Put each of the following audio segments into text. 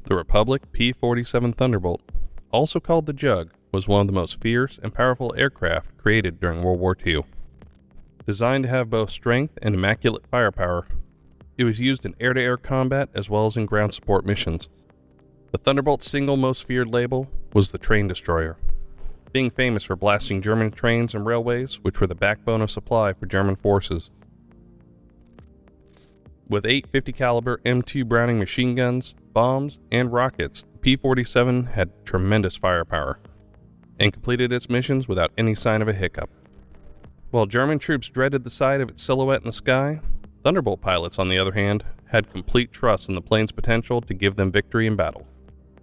The Republic P-47 Thunderbolt, also called the Jug, was one of the most fierce and powerful aircraft created during World War II. Designed to have both strength and immaculate firepower, it was used in air-to-air combat as well as in ground support missions. The Thunderbolt's single most feared label was the train destroyer, being famous for blasting German trains and railways, which were the backbone of supply for German forces. With 8 50 caliber M2 Browning machine guns, bombs, and rockets, the P-47 had tremendous firepower and completed its missions without any sign of a hiccup. While German troops dreaded the sight of its silhouette in the sky, Thunderbolt pilots, on the other hand, had complete trust in the plane's potential to give them victory in battle.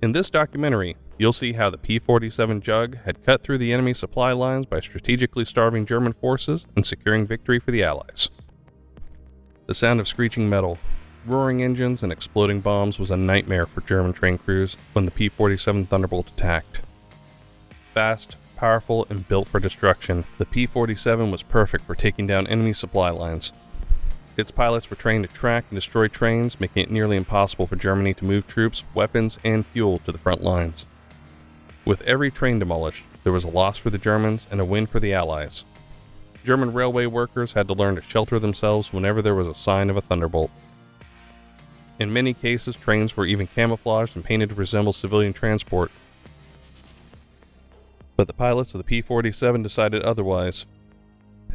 In this documentary, you'll see how the P-47 Jug had cut through the enemy supply lines by strategically starving German forces and securing victory for the Allies. The sound of screeching metal, roaring engines, and exploding bombs was a nightmare for German train crews when the P-47 Thunderbolt attacked. Fast, powerful, and built for destruction, the P-47 was perfect for taking down enemy supply lines. Its pilots were trained to track and destroy trains, making it nearly impossible for Germany to move troops, weapons, and fuel to the front lines. With every train demolished, there was a loss for the Germans and a win for the Allies. German railway workers had to learn to shelter themselves whenever there was a sign of a Thunderbolt. In many cases, trains were even camouflaged and painted to resemble civilian transport. But the pilots of the P-47 decided otherwise,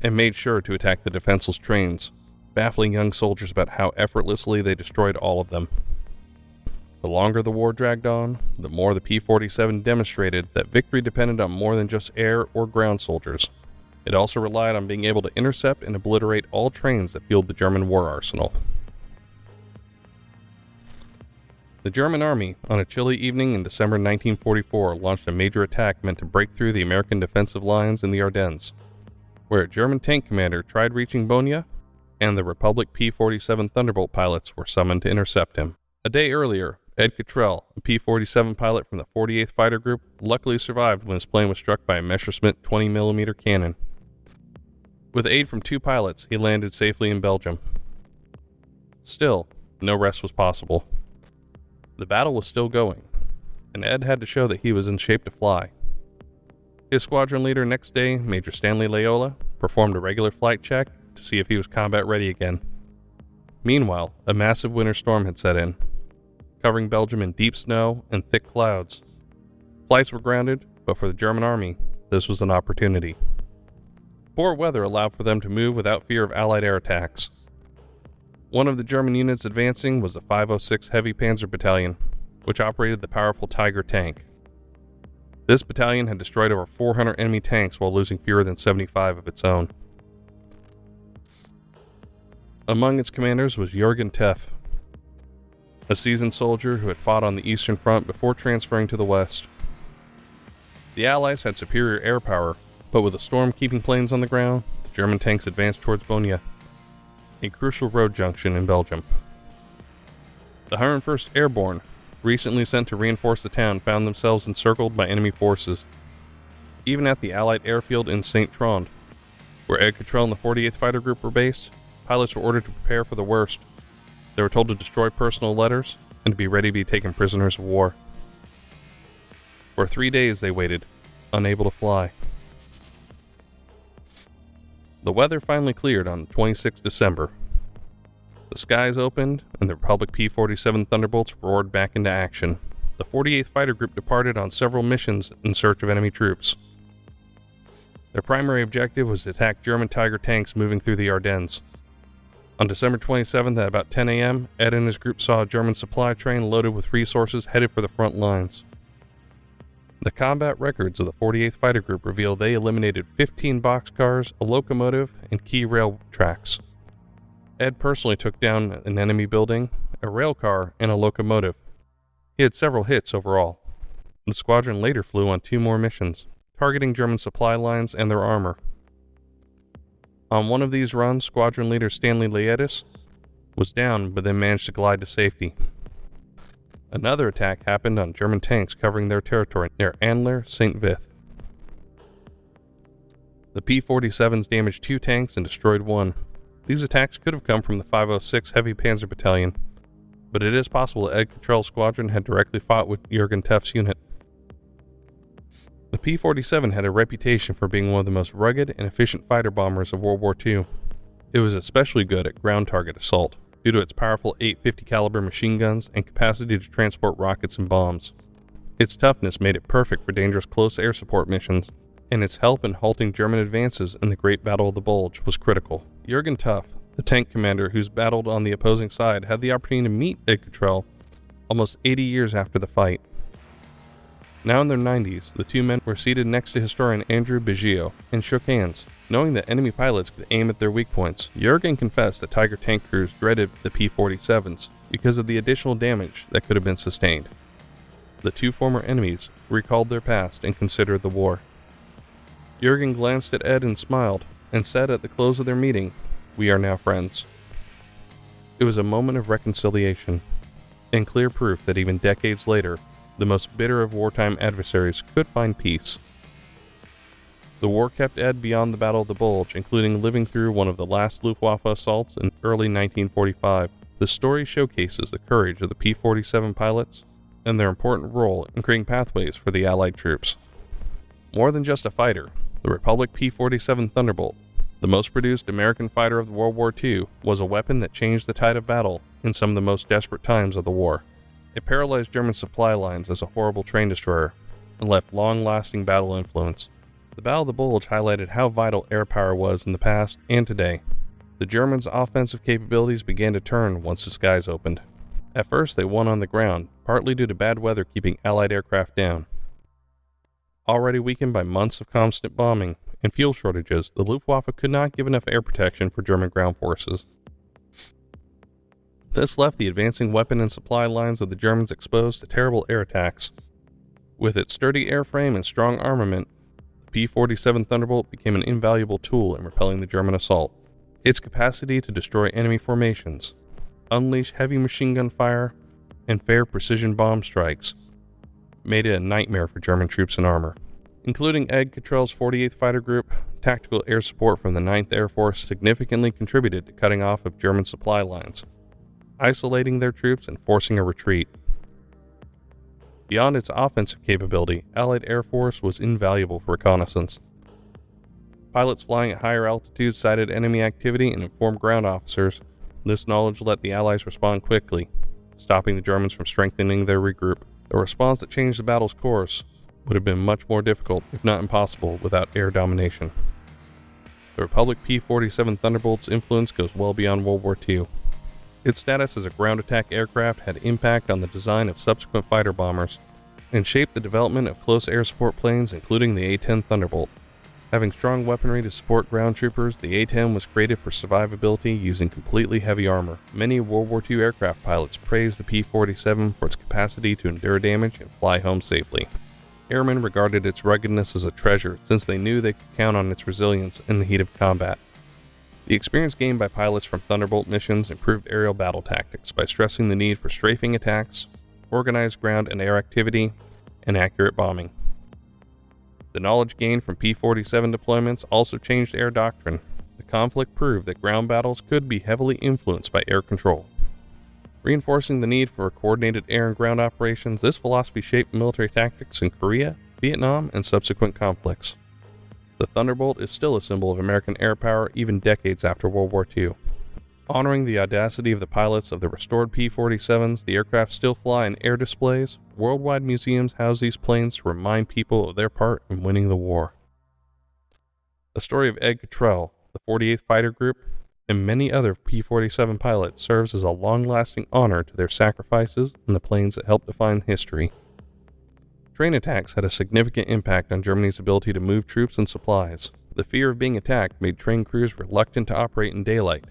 and made sure to attack the defenseless trains, baffling young soldiers about how effortlessly they destroyed all of them. The longer the war dragged on, the more the P-47 demonstrated that victory depended on more than just air or ground soldiers. It also relied on being able to intercept and obliterate all trains that fueled the German war arsenal. The German army, on a chilly evening in December 1944, launched a major attack meant to break through the American defensive lines in the Ardennes, where a German tank commander tried reaching Bonia, and the Republic P-47 Thunderbolt pilots were summoned to intercept him. A day earlier, Ed Cottrell, a P-47 pilot from the 48th Fighter Group, luckily survived when his plane was struck by a Messerschmitt 20mm cannon. With aid from 2 pilots, he landed safely in Belgium. Still, no rest was possible. The battle was still going, and Ed had to show that he was in shape to fly. His squadron leader next day, Major Stanley Layola, performed a regular flight check to see if he was combat ready again. Meanwhile, a massive winter storm had set in, covering Belgium in deep snow and thick clouds. Flights were grounded, but for the German army, this was an opportunity. Poor weather allowed for them to move without fear of Allied air attacks. One of the German units advancing was the 506 Heavy Panzer Battalion, which operated the powerful Tiger tank. This battalion had destroyed over 400 enemy tanks while losing fewer than 75 of its own. Among its commanders was Jürgen Teff, a seasoned soldier who had fought on the Eastern Front before transferring to the West. The Allies had superior air power, but with a storm keeping planes on the ground, German tanks advanced towards Bonia, a crucial road junction in Belgium. The 101st Airborne, recently sent to reinforce the town, found themselves encircled by enemy forces. Even at the Allied airfield in Saint-Trond, where Ed Cottrell and the 48th Fighter Group were based, pilots were ordered to prepare for the worst. They were told to destroy personal letters and to be ready to be taken prisoners of war. For 3 days they waited, unable to fly. The weather finally cleared on 26 December. The skies opened, and the Republic P-47 Thunderbolts roared back into action. The 48th Fighter Group departed on several missions in search of enemy troops. Their primary objective was to attack German Tiger tanks moving through the Ardennes. On December 27th at about 10 a.m., Ed and his group saw a German supply train loaded with resources headed for the front lines. The combat records of the 48th Fighter Group reveal they eliminated 15 boxcars, a locomotive, and key rail tracks. Ed personally took down an enemy building, a rail car, and a locomotive. He had several hits overall. The squadron later flew on 2 more missions, targeting German supply lines and their armor. On one of these runs, squadron leader Stanley Layetis was down but then managed to glide to safety. Another attack happened on German tanks covering their territory near Annler-Saint-Vith. The P-47s damaged 2 tanks and destroyed 1. These attacks could have come from the 506 Heavy Panzer Battalion, but it is possible Ed Cottrell's squadron had directly fought with Jürgen Teff's unit. The P-47 had a reputation for being one of the most rugged and efficient fighter bombers of World War II. It was especially good at ground target assault, due to its powerful .850 caliber machine guns and capacity to transport rockets and bombs. Its toughness made it perfect for dangerous close air support missions, and its help in halting German advances in the Great Battle of the Bulge was critical. Jürgen Teff, the tank commander who's battled on the opposing side, had the opportunity to meet Ed Cottrell almost 80 years after the fight. Now in their 90s, the two men were seated next to historian Andrew Biggio and shook hands, knowing that enemy pilots could aim at their weak points. Jürgen confessed that Tiger tank crews dreaded the P-47s because of the additional damage that could have been sustained. The two former enemies recalled their past and considered the war. Jürgen glanced at Ed and smiled, and said at the close of their meeting, "We are now friends." It was a moment of reconciliation, and clear proof that even decades later, the most bitter of wartime adversaries could find peace. The war kept Ed beyond the Battle of the Bulge, including living through one of the last Luftwaffe assaults in early 1945. The story showcases the courage of the P-47 pilots and their important role in creating pathways for the Allied troops. More than just a fighter, the Republic P-47 Thunderbolt, the most produced American fighter of World War II, was a weapon that changed the tide of battle in some of the most desperate times of the war. It paralyzed German supply lines as a horrible train destroyer and left long-lasting battle influence. The Battle of the Bulge highlighted how vital air power was in the past and today. The Germans' offensive capabilities began to turn once the skies opened. At first, they won on the ground, partly due to bad weather keeping Allied aircraft down. Already weakened by months of constant bombing and fuel shortages, the Luftwaffe could not give enough air protection for German ground forces. This left the advancing weapon and supply lines of the Germans exposed to terrible air attacks. With its sturdy airframe and strong armament, the P-47 Thunderbolt became an invaluable tool in repelling the German assault. Its capacity to destroy enemy formations, unleash heavy machine gun fire, and fare precision bomb strikes made it a nightmare for German troops in armor. Including Ed Cottrell's 48th Fighter Group, tactical air support from the 9th Air Force significantly contributed to cutting off of German supply lines, isolating their troops and forcing a retreat. Beyond its offensive capability, Allied Air Force was invaluable for reconnaissance. Pilots flying at higher altitudes sighted enemy activity and informed ground officers. This knowledge let the Allies respond quickly, stopping the Germans from strengthening their regroup. A response that changed the battle's course would have been much more difficult, if not impossible, without air domination. The Republic P-47 Thunderbolt's influence goes well beyond World War II. Its status as a ground attack aircraft had impact on the design of subsequent fighter bombers, and shaped the development of close air support planes, including the A-10 Thunderbolt. Having strong weaponry to support ground troopers, the A-10 was created for survivability using completely heavy armor. Many World War II aircraft pilots praised the P-47 for its capacity to endure damage and fly home safely. Airmen regarded its ruggedness as a treasure, since they knew they could count on its resilience in the heat of combat. The experience gained by pilots from Thunderbolt missions improved aerial battle tactics by stressing the need for strafing attacks, organized ground and air activity, and accurate bombing. The knowledge gained from P-47 deployments also changed air doctrine. The conflict proved that ground battles could be heavily influenced by air control. Reinforcing the need for coordinated air and ground operations, this philosophy shaped military tactics in Korea, Vietnam, and subsequent conflicts. The Thunderbolt is still a symbol of American air power even decades after World War II. Honoring the audacity of the pilots of the restored P-47s, the aircraft still fly in air displays. Worldwide museums house these planes to remind people of their part in winning the war. The story of Ed Cottrell, the 48th Fighter Group, and many other P-47 pilots serves as a long-lasting honor to their sacrifices and the planes that helped define history. Train attacks had a significant impact on Germany's ability to move troops and supplies. The fear of being attacked made train crews reluctant to operate in daylight,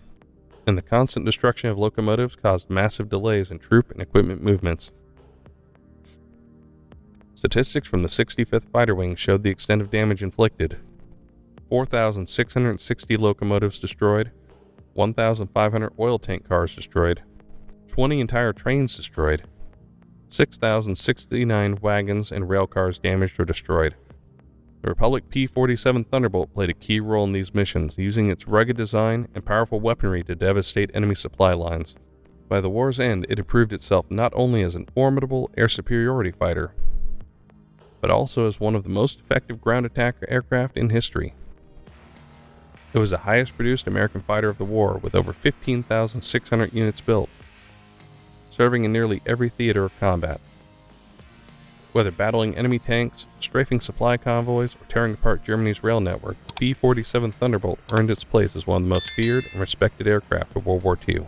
and the constant destruction of locomotives caused massive delays in troop and equipment movements. Statistics from the 65th Fighter Wing showed the extent of damage inflicted. 4,660 locomotives destroyed, 1,500 oil tank cars destroyed, 20 entire trains destroyed, 6,069 wagons and rail cars damaged or destroyed. The Republic P-47 Thunderbolt played a key role in these missions, using its rugged design and powerful weaponry to devastate enemy supply lines. By the war's end, it had proved itself not only as an formidable air superiority fighter, but also as one of the most effective ground attack aircraft in history. It was the highest produced American fighter of the war, with over 15,600 units built, serving in nearly every theater of combat. Whether battling enemy tanks, strafing supply convoys, or tearing apart Germany's rail network, the P-47 Thunderbolt earned its place as one of the most feared and respected aircraft of World War II.